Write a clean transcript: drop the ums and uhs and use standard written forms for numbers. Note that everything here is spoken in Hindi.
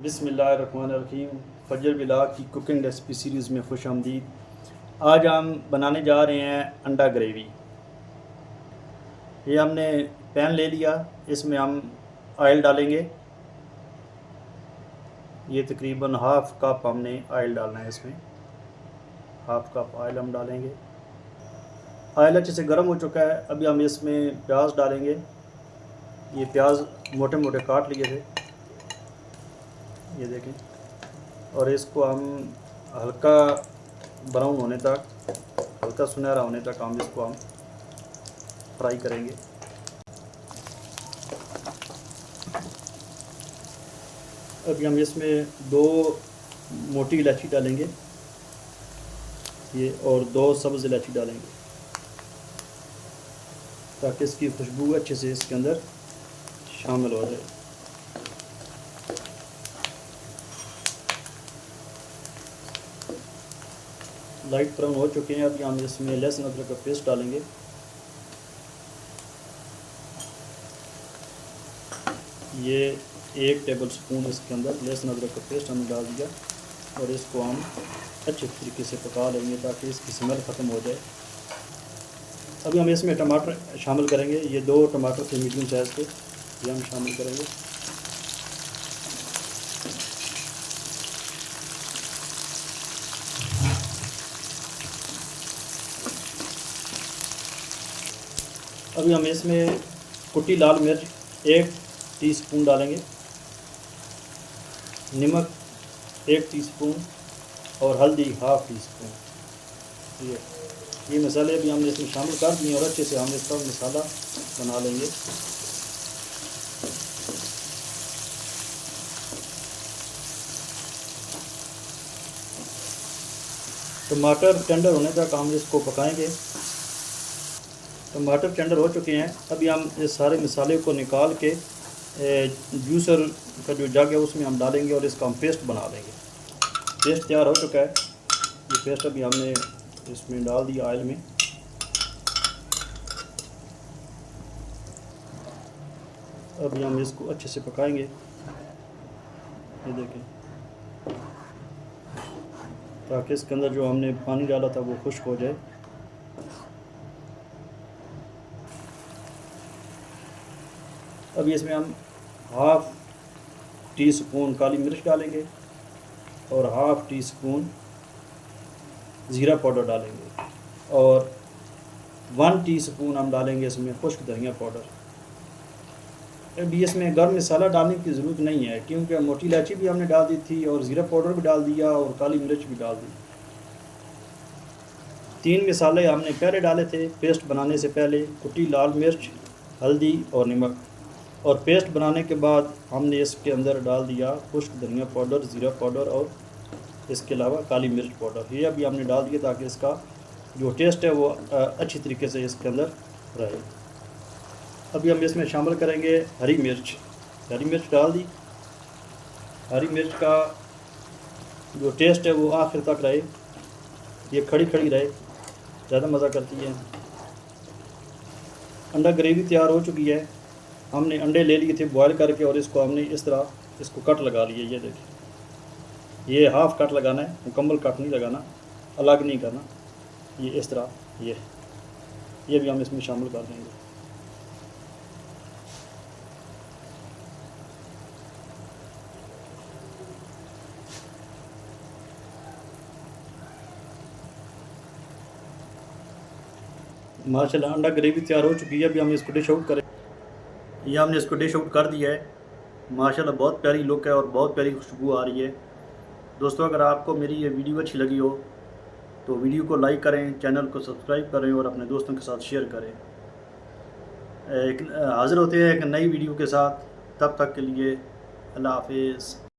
बिस्मिल्लाहिर्रहमानिर्रहीम। फजर बिलाग की कुकिंग रेसिपी सीरीज़ में खुश आमदीद। आज हम बनाने जा रहे हैं अंडा ग्रेवी। ये हमने पैन ले लिया, इसमें हम ऑयल डालेंगे। ये तकरीबन हाफ़ कप हमने ऑयल डालना है। इसमें हाफ़ कप ऑयल हम डालेंगे। ऑयल अच्छे से गर्म हो चुका है। अभी हम इसमें प्याज डालेंगे। ये प्याज मोटे मोटे काट लिए थे, ये देखें। और इसको हम हल्का ब्राउन होने तक, हल्का सुनहरा होने तक हम इसको फ्राई करेंगे। अभी हम इसमें 2 मोटी इलायची डालेंगे, ये, और 2 सब्ज़ इलायची डालेंगे, ताकि इसकी खुशबू अच्छे से इसके अंदर शामिल हो जाए। लाइट ब्राउन हो चुके हैं। अभी हम इसमें लहसुन अदरक का पेस्ट डालेंगे। ये 1 टेबल स्पून इसके अंदर लहसुन अदरक का पेस्ट हमने डाल दिया, और इसको हम अच्छे तरीके से पका लेंगे ताकि इसकी स्मेल ख़त्म हो जाए। अभी हम इसमें टमाटर शामिल करेंगे। ये 2 टमाटर थे मीडियम साइज़ के, ये हम शामिल करेंगे। अभी हम इसमें कुटी लाल मिर्च 1 टीस्पून डालेंगे, नमक 1 टीस्पून, और हल्दी ½ टीस्पून। ये मसाले अभी हमने इसमें शामिल कर दिए, और अच्छे से हम इसका मसाला बना लेंगे। टमाटर टेंडर होने तक हम इसको पकाएंगे। टमाटर टेंडर हो चुके हैं। अभी हम इस सारे मसाले को निकाल के जूसर का जो जग है उसमें हम डालेंगे, और इसका हम पेस्ट बना लेंगे। पेस्ट तैयार हो चुका है। ये पेस्ट अभी हमने इसमें डाल दिया ऑयल में। अभी हम इसको अच्छे से पकाएंगे, ये देखें, ताकि इसके अंदर जो हमने पानी डाला था वो खुश्क हो जाए। अभी इसमें हम ½ टीस्पून काली मिर्च डालेंगे, और ½ टीस्पून ज़ीरा पाउडर डालेंगे, और 1 टीस्पून हम डालेंगे इसमें खुश्क धनिया पाउडर। अभी इसमें गर्म मसाला डालने की ज़रूरत नहीं है, क्योंकि मोटी इलायची भी हमने डाल दी थी, और ज़ीरा पाउडर भी डाल दिया, और काली मिर्च भी डाल दी। 3 मसाले हमने पहले डाले थे पेस्ट बनाने से पहले: कुटी लाल मिर्च, हल्दी और नमक। और पेस्ट बनाने के बाद हमने इसके अंदर डाल दिया खुश्क धनिया पाउडर, ज़ीरा पाउडर, और इसके अलावा काली मिर्च पाउडर। ये अभी हमने डाल दिया ताकि इसका जो टेस्ट है वो अच्छी तरीके से इसके अंदर रहे। अभी हम इसमें शामिल करेंगे हरी मिर्च। हरी मिर्च डाल दी। हरी मिर्च का जो टेस्ट है वो आखिर तक रहे, ये खड़ी खड़ी रहे, ज़्यादा मज़ा करती है। अंडा ग्रेवी तैयार हो चुकी है। हमने अंडे ले लिए थे बॉयल करके, और इसको हमने इस तरह इसको कट लगा लिए। ये देखिए, ये हाफ़ कट लगाना है, मुकम्मल कट नहीं लगाना, अलग नहीं करना। ये इस तरह, ये भी हम इसमें शामिल कर देंगे। माशाल्लाह अंडा ग्रेवी तैयार हो चुकी है। अभी हम इसको डिश आउट करें। ये हमने इसको डिश आउट कर दिया है। माशाल्लाह बहुत प्यारी लुक है, और बहुत प्यारी खुशबू आ रही है। दोस्तों, अगर आपको मेरी ये वीडियो अच्छी लगी हो तो वीडियो को लाइक करें, चैनल को सब्सक्राइब करें, और अपने दोस्तों के साथ शेयर करें। हाज़िर होते हैं एक नई वीडियो के साथ। तब तक के लिए अल्लाह हाफिज़।